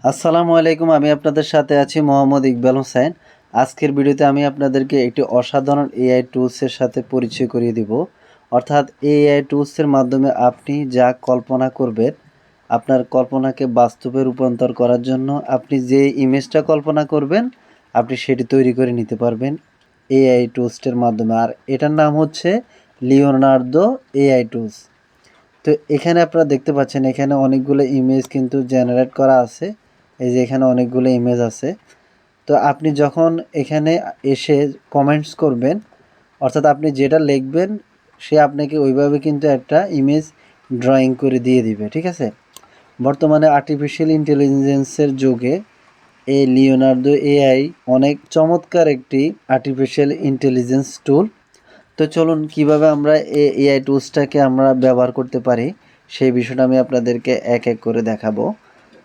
আসসালামু আলাইকুম। আমি আপনাদের সাথে আছি মোহাম্মদ ইকবাল হোসেন। আজকের ভিডিওতে আমি আপনাদেরকে একটি অসাধারণ এআই টুলসের সাথে পরিচয় করিয়ে দিব। অর্থাৎ এআই টুলসের মাধ্যমে আপনি যা কল্পনা করবেন, আপনার কল্পনাকে বাস্তবে রূপান্তর করার জন্য আপনি যে ইমেজটা কল্পনা করবেন, আপনি সেটি তৈরি করে নিতে পারবেন এআই টুলসটির মাধ্যমে। আর এটার নাম হচ্ছে লিওনার্দো এআই টুলস। তো এখানে আপনারা দেখতে পাচ্ছেন, এখানে অনেকগুলো ইমেজ কিন্তু জেনারেট করা আছে। এই যে এখানে অনেকগুলো ইমেজ আছে। তো আপনি যখন এখানে এসে কমেন্টস করবেন, অর্থাৎ আপনি যেটা লিখবেন সে আপনাকে ওইভাবে কিন্তু একটা ইমেজ ড্রয়িং করে দিয়ে দিবে, ঠিক আছে। বর্তমানে আর্টিফিশিয়াল ইন্টেলিজেন্সের যুগে এই লিওনার্দো এআই অনেক চমৎকার একটি আর্টিফিশিয়াল ইন্টেলিজেন্স টুল। তো চলুন কিভাবে আমরা এই এআই টুলসটাকে আমরা ব্যবহার করতে পারি সেই বিষয়টা আমি আপনাদেরকে এক এক করে দেখাবো।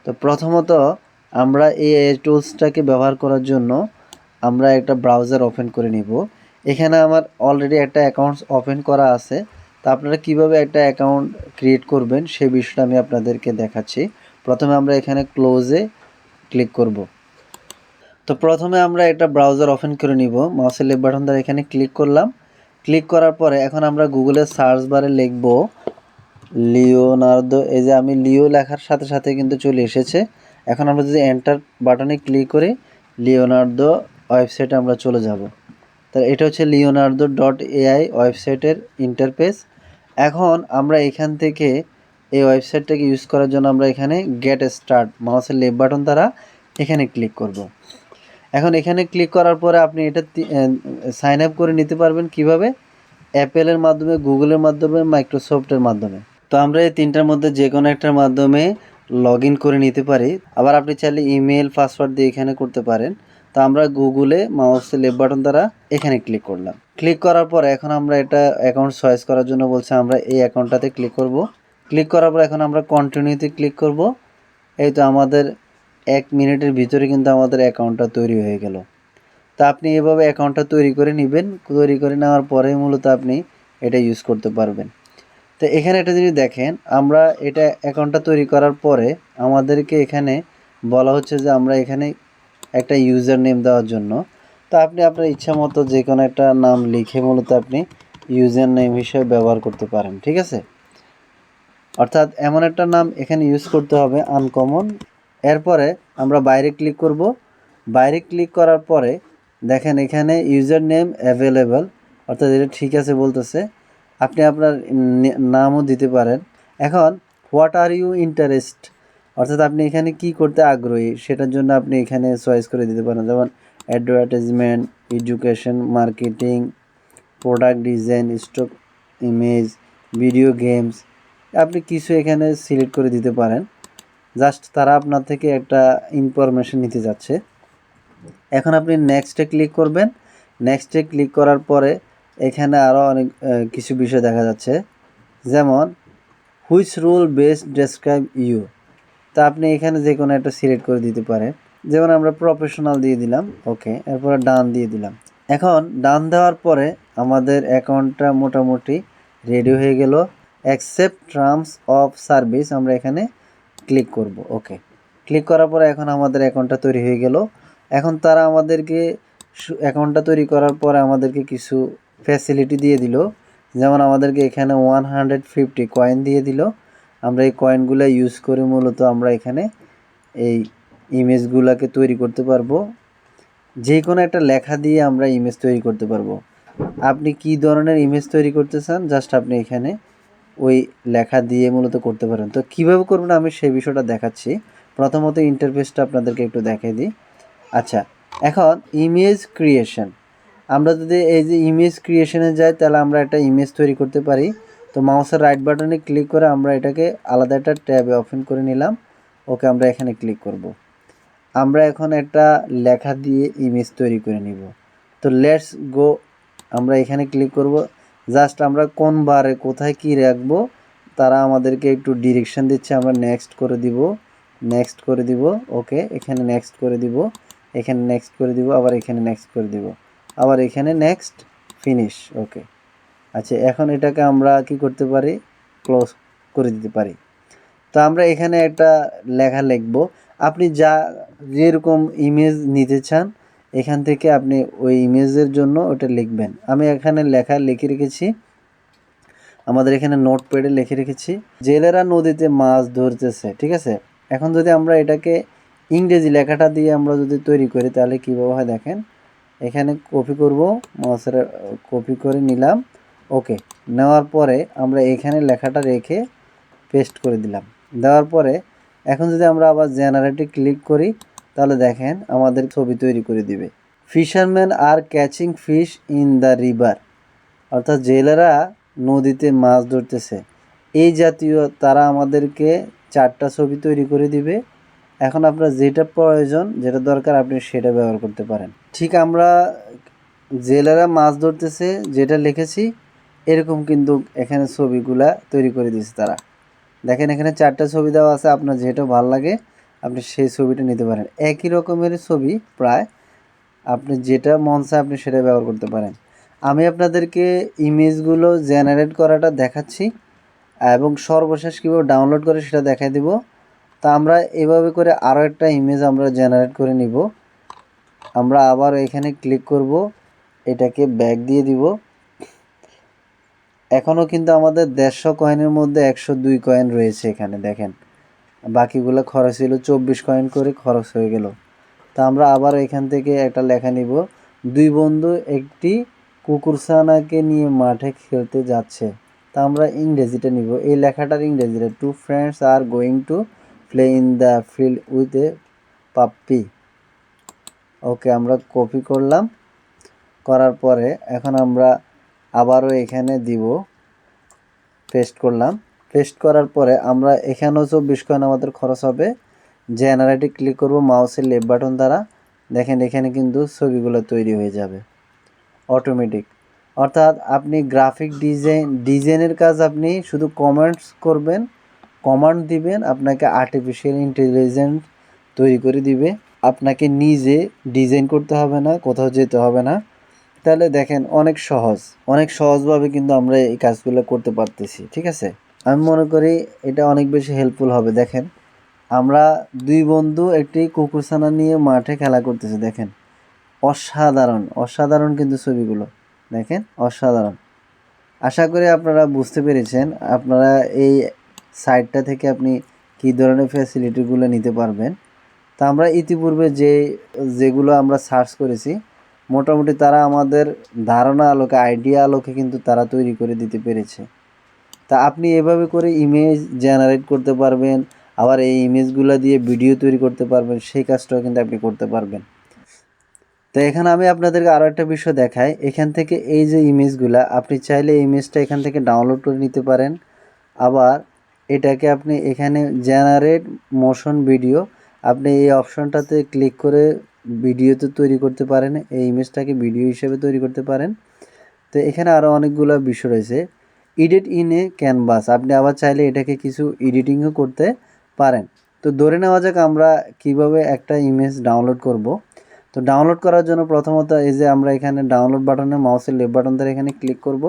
তো প্রথমত আমরা এই এআই টুলসটাকে ব্যবহার করার জন্য আমরা একটা ব্রাউজার ওপেন করে নিব। এখানে আমার অলরেডি একটা অ্যাকাউন্ট ওপেন করা আছে। তো আপনারা কিভাবে একটা অ্যাকাউন্ট ক্রিয়েট করবেন সেই বিষয়টা আমি আপনাদেরকে দেখাচ্ছি। প্রথমে আমরা এখানে ক্লোজে ক্লিক করব। তো প্রথমে আমরা একটা ব্রাউজার ওপেন করে নিব। মাউসের লেফট বাটন দ্বারা এখানে ক্লিক করলাম। ক্লিক করার পরে এখন আমরা গুগলের সার্চ বারে লিখব লিওনার্দো। এই যে আমি লিও লেখার সাথে সাথে কিন্তু চলে এসেছে। এখন আমরা যদি এন্টার বাটনে ক্লিক করি লিওনার্দো ওয়েবসাইটে আমরা চলে যাব। তাহলে এটা হচ্ছে leonardo.ai ওয়েবসাইটের ইন্টারফেস। এখন আমরা এখান থেকে এই ওয়েবসাইটটাকে ইউজ করার জন্য আমরা এখানে গেট স্টার্ট মাউসের লেফট বাটন দ্বারা এখানে ক্লিক করব। এখন এখানে ক্লিক করার পরে আপনি এটা সাইন আপ করে নিতে পারবেন কিভাবে? অ্যাপেলের মাধ্যমে, গুগলের মাধ্যমে, মাইক্রোসফটের মাধ্যমে। তো আমরা এই তিনটার মধ্যে যে কোনো একটার মাধ্যমে লগ ইন করে নিতে পারি। আবার আপনি চাইলে ইমেল পাসওয়ার্ড দিয়ে এখানে করতে পারেন। তো আমরা গুগলে মাউসের লেফট বাটন দ্বারা এখানে ক্লিক করলাম। ক্লিক করার পর এখন আমরা এটা অ্যাকাউন্ট চয়েস করার জন্য বলছে, আমরা এই অ্যাকাউন্টটাতে ক্লিক করব। ক্লিক করার পর এখন আমরা কন্টিনিউতে ক্লিক করব। এই তো আমাদের 1 মিনিটের ভিতরে কিন্তু আমাদের অ্যাকাউন্টটা তৈরি হয়ে গেল। তা আপনি এভাবে অ্যাকাউন্টটা তৈরি করে নেবেন। তৈরি করে নেওয়ার পরে মূলত আপনি এটা ইউজ করতে পারবেন। তো এখানে একটা জিনিস দেখেন, আমরা এটা অ্যাকাউন্টটা তৈরি করার পরে আমাদেরকে এখানে বলা হচ্ছে যে আমরা এখানে একটা ইউজার নেম দেওয়ার জন্য। তো আপনি আপনার ইচ্ছা মতো যে কোনো একটা নাম লিখে মূলত আপনি ইউজার নেম হিসেবে ব্যবহার করতে পারেন, ঠিক আছে। অর্থাৎ এমন একটা নাম এখানে ইউজ করতে হবে আনকমন। এরপরে আমরা বাইরে ক্লিক করব। বাইরে ক্লিক করার পরে দেখেন এখানে ইউজার নেম অ্যাভেলেবল, অর্থাৎ এটা ঠিক আছে বলতেছে। আপনি আপনার নামও দিতে পারেন। এখন হোয়াট আর ইউ ইন্টারেস্ট, অর্থাৎ আপনি এখানে কি করতে আগ্রহী সেটার জন্য আপনি এখানে চয়েস করে দিতে পারেন। যেমন advertisement, education, marketing, product design, stock image, video games, আপনি কিছু এখানে সিলেক্ট করে দিতে পারেন। জাস্ট তারা আপনার থেকে একটা ইনফরমেশন নিতে যাচ্ছে। এখন আপনি নেক্সটে ক্লিক করবেন। নেক্সটে ক্লিক করার পরে এখানে আরও অনেক কিছু বিষয় দেখা যাচ্ছে, যেমন which role best describe you. তা আপনি এখানে যে কোনো একটা সিলেক্ট করে দিতে পারেন। যেমন আমরা প্রফেশনাল দিয়ে দিলাম, ওকে। এরপরে ডান দিয়ে দিলাম। এখন ডান দেওয়ার পরে আমাদের অ্যাকাউন্টটা মোটামুটি রেডি হয়ে গেল। অ্যাকসেপ্ট টার্মস অফ সার্ভিস আমরা এখানে ক্লিক করব, ওকে। ক্লিক করার পরে এখন আমাদের অ্যাকাউন্টটা তৈরি হয়ে গেল। এখন তারা আমাদেরকে অ্যাকাউন্টটা তৈরি করার পরে আমাদেরকে কিছু ফ্যাসিলিটি দিয়ে দিল। যেমন আমাদেরকে এখানে 150 কয়েন দিয়ে দিল। আমরা এই কয়েনগুলো ইউজ করে মূলত আমরা এখানে এই ইমেজগুলোকে তৈরি করতে পারবো। যে কোনো একটা লেখা দিয়ে আমরা ইমেজ তৈরি করতে পারবো। আপনি কি ধরনের ইমেজ তৈরি করতে চান, জাস্ট আপনি এখানে ওই লেখা দিয়ে মূলত করতে পারেন। তো কীভাবে করবেন আমি সেই বিষয়টা দেখাচ্ছি। প্রথমত ইন্টারফেসটা আপনাদেরকে একটু দেখিয়ে দিই। আচ্ছা, এখন ইমেজ ক্রিয়েশন, আমরা যদি এই যে ইমেজ ক্রিয়েশনে যাই তাহলে আমরা একটা ইমেজ তৈরি করতে পারি। তো মাউসের রাইট বাটনে ক্লিক করে আমরা এটাকে আলাদা একটা ট্যাবে ওপেন করে নিলাম, ওকে। আমরা এখানে ক্লিক করব। আমরা এখন একটা লেখা দিয়ে ইমেজ তৈরি করে নিব। তো লেটস গো, আমরা এখানে ক্লিক করব। জাস্ট আমরা কোন বারে কোথায় কি রাখবো তারা আমাদেরকে একটু ডিরেকশন দিচ্ছে। আমরা নেক্সট করে দিব, নেক্সট করে দিব, ওকে। এখানে নেক্সট করে দিব, এখানে নেক্সট করে দিব, আবার এখানে নেক্সট করে দিব, আবার এখানে নেক্সট, ফিনিশ, ওকে। আচ্ছা, এখন এটাকে আমরা কি করতে পারি, ক্লোজ করে দিতে পারি। তো আমরা এখানে একটা লেখা লিখব। আপনি যেরকম ইমেজ নিতে চান এখান থেকে আপনি ওই ইমেজের জন্য ওটা লিখবেন। আমি এখানে লিখে রেখেছি, আমাদের এখানে নোটপ্যাডে লিখে রেখেছি, জেলেরা নদীতে মাছ ধরতেছে। ঠিক আছে, এখন যদি আমরা এটাকে ইংরেজি লেখাটা দিয়ে আমরা যদি তৈরি করি তাহলে কীভাবে হয় দেখেন। এখানে কপি করব, মাউসের কপি করে নিলাম, ওকে। নেওয়ার পরে আমরা এখানে লেখাটা রেখে পেস্ট করে দিলাম। দেওয়ার পরে এখন যদি আমরা আবার জেনারেটে ক্লিক করি তাহলে দেখেন আমাদের ছবি তৈরি করে দিবে। Fisherman are catching fish in the river, অর্থাৎ জেলেরা নদীতে মাছ ধরতেছে, এই জাতীয় তারা আমাদেরকে 4টা ছবি তৈরি করে দিবে। এখন আপনার যেটা প্রয়োজন, যেটা দরকার আপনি সেটা ব্যবহার করতে পারেন। ঠিক আমরা জেলেরা মাছ ধরতেছে যেটা লিখেছি এরকম কিন্তু এখানে ছবিগুলা তৈরি করে দিয়েছে তারা। দেখেন এখানে 4টা ছবি দেওয়া আছে, আপনার যেটা ভালো লাগে আপনি সেই ছবিটা নিতে পারেন। একই রকমের ছবি প্রায়, আপনি যেটা মন চায় আপনি সেটা ব্যবহার করতে পারেন। আমি আপনাদেরকে ইমেজগুলো জেনারেট করাটা দেখাচ্ছি এবং সর্বশেষ কীভাবে ডাউনলোড করে সেটা দেখাই দিব। তা আমরা এভাবে করে আরও একটা ইমেজ আমরা জেনারেট করে নিব। আমরা আবার এখানে ক্লিক করব, এটাকে ব্যাক দিয়ে দিব। এখনও কিন্তু আমাদের 150 কয়েনের মধ্যে 102 কয়েন রয়েছে এখানে দেখেন, বাকিগুলো খরচ ছিল 24 কয়েন করে খরচ হয়ে গেল। তা আমরা আবার এখান থেকে একটা লেখা নিব, 2 বন্ধু একটি কুকুরছানাকে নিয়ে মাঠে খেলতে যাচ্ছে। তা আমরা ইংরেজিটা নিব, এই লেখাটার ইংরেজিটা, 2 friends are going to play in the field with a puppy। ওকে, আমরা কপি করলাম, করার পরে এখন আমরা আবারও এখানে দিব, পেস্ট করলাম। পেস্ট করার পরে আমরা এখানেও 24 কয়েন আমাদের খরচ হবে। জেনারেটে ক্লিক করব মাউসের লেফট বাটন দ্বারা, দেখেন এখানে কিন্তু ছবিগুলো তৈরি হয়ে যাবে অটোমেটিক। অর্থাৎ আপনি গ্রাফিক ডিজাইনের কাজ আপনি শুধু কমেন্টস করবেন, কমান্ড দিবেন, আপনাকে আর্টিফিশিয়াল ইন্টেলিজেন্স তৈরি করে দিবে। আপনাকে নিজে ডিজাইন করতে হবে না, কোথাও যেতে হবে না। তাহলে দেখেন অনেক সহজভাবে কিন্তু আমরা এই কাজগুলো করতে পারতেছি। ঠিক আছে, আমি মনে করি এটা অনেক বেশি হেল্পফুল হবে। দেখেন আমরা 2 বন্ধু একটি কুকুরছানা নিয়ে মাঠে খেলা করতেছে, দেখেন অসাধারণ কিন্তু ছবিগুলো দেখেন, অসাধারণ। আশা করি আপনারা বুঝতে পেরেছেন আপনারা এই সাইটটা থেকে আপনি কী ধরনের ফ্যাসিলিটিগুলো নিতে পারবেন। তা আমরা ইতিপূর্বে যেগুলো আমরা সার্চ করেছি মোটামুটি তারা আমাদের ধারণা আলোকে, আইডিয়া আলোকে কিন্তু তারা তৈরি করে দিতে পেরেছে। তা আপনি এভাবে করে ইমেজ জেনারেট করতে পারবেন, আবার এই ইমেজগুলো দিয়ে ভিডিও তৈরি করতে পারবেন, সেই কাজটাও কিন্তু আপনি করতে পারবেন। তো এখানে আমি আপনাদেরকে আরও একটা বিষয় দেখাই। এখান থেকে এই যে ইমেজগুলা, আপনি চাইলে এই ইমেজটা এখান থেকে ডাউনলোড করে নিতে পারেন। আবার এটাকে আপনি এখানে জেনারেট মোশন ভিডিও, আপনি এই অপশনটাতে ক্লিক করে ভিডিওতে তৈরি করতে পারেন, এই ইমেজটাকে ভিডিও হিসেবে তৈরি করতে পারেন। তো এখানে আরও অনেকগুলো বিষয় রয়েছে। এডিট ইন এ ক্যানভাস, আপনি আবার চাইলে এটাকে কিছু এডিটিংও করতে পারেন। তো ধরে নেওয়া যাক আমরা কিভাবে একটা ইমেজ ডাউনলোড করব। তো ডাউনলোড করার জন্য প্রথমত এই যে আমরা এখানে ডাউনলোড বাটনে মাউসের লেফট বাটন ধরে এখানে ক্লিক করব।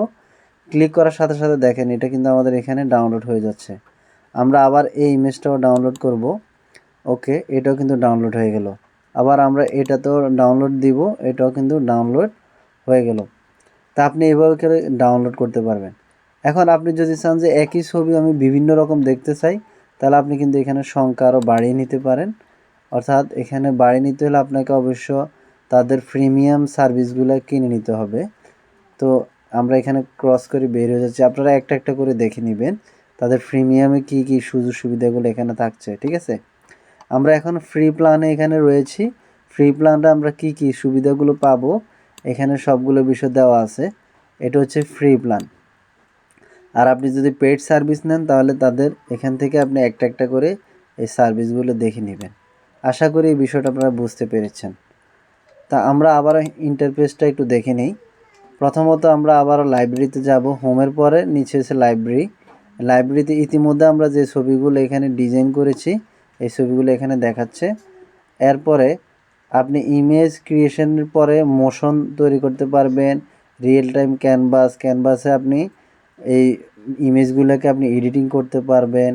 ক্লিক করার সাথে সাথে দেখেন এটা কিন্তু আমাদের এখানে ডাউনলোড হয়ে যাচ্ছে। আমরা আবার এই ইমেজটাও ডাউনলোড করব, ওকে, এটাও কিন্তু ডাউনলোড হয়ে গেল। আবার আমরা এটাতেও ডাউনলোড দিব, এটাও কিন্তু ডাউনলোড হয়ে গেল। তা আপনি এভাবে করে ডাউনলোড করতে পারবেন। এখন আপনি যদি চান যে একই ছবি আমি বিভিন্ন রকম দেখতে চাই, তাহলে আপনি কিন্তু এখানে সংখ্যা আরও বাড়িয়ে নিতে পারেন। অর্থাৎ এখানে বাড়িয়ে নিতে হলে আপনাকে অবশ্য তাদের প্রিমিয়াম সার্ভিসগুলো কিনে নিতে হবে। তো আমরা এখানে ক্রস করে বের হয়ে যাচ্ছি, আপনারা একটা একটা করে দেখে নেবেন তাদের প্রিমিয়ামে কী কী সুযোগ সুবিধাগুলো এখানে থাকছে। ঠিক আছে, আমরা এখন ফ্রি প্ল্যানে এখানে রয়েছি। ফ্রি প্ল্যানটা আমরা কি কি সুবিধাগুলো পাবো এখানে সবগুলো বিষয় দেওয়া আছে। এটা হচ্ছে ফ্রি প্ল্যান। আর আপনি যদি পেইড সার্ভিস নেন তাহলে তাদের এখান থেকে আপনি একটা একটা করে এই সার্ভিসগুলো দেখে নেবেন। আশা করি এই বিষয়টা আপনারা বুঝতে পেরেছেন। তা আমরা আবার ইন্টারফেসটা একটু দেখে নিই। প্রথমত আমরা আবার লাইব্রেরিতে যাব, হোমের পরে নিচে এসে লাইব্রেরিতে ইতিমধ্যে আমরা যে ছবিগুলো এখানে ডিজাইন করেছি এই ছবিগুলো এখানে দেখাচ্ছে। এরপরে আপনি ইমেজ ক্রিয়েশনের পরে মোশন তৈরি করতে পারবেন, রিয়েল টাইম ক্যানভাসে আপনি এই ইমেজগুলোকে আপনি এডিটিং করতে পারবেন।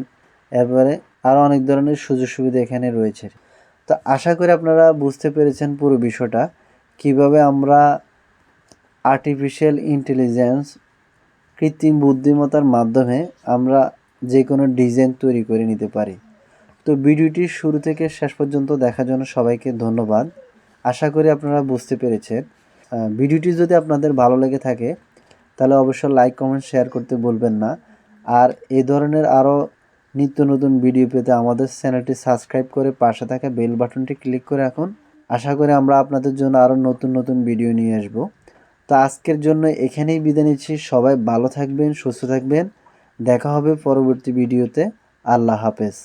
এরপরে আরও অনেক ধরনের সুযোগ সুবিধা এখানে রয়েছে। তো আশা করি আপনারা বুঝতে পেরেছেন পুরো বিষয়টা, কিভাবে আমরা আর্টিফিশিয়াল ইন্টেলিজেন্স কৃত্রিম বুদ্ধিমত্তার মাধ্যমে আমরা যে কোনো ডিজাইন তৈরি করে নিতে পারি। তো ভিডিওটি শুরু থেকে শেষ পর্যন্ত দেখার জন্য সবাইকে ধন্যবাদ। আশা করি আপনারা বুঝতে পেরেছেন। ভিডিওটি যদি আপনাদের ভালো লেগে থাকে তাহলে অবশ্যই লাইক কমেন্ট শেয়ার করতে ভুলবেন না। আর এই ধরনের আরও নিত্য নতুন ভিডিও পেতে আমাদের চ্যানেলটি সাবস্ক্রাইব করে পাশে থাকা বেল বাটনটি ক্লিক করে রাখুন। আশা করি আমরা আপনাদের জন্য আরও নতুন নতুন ভিডিও নিয়ে আসব। তো আজকের জন্য এখানেই বিদায় নিচ্ছি। সবাই ভালো থাকবেন, সুস্থ থাকবেন। দেখা হবে পরবর্তী ভিডিওতে। আল্লাহ হাফেজ।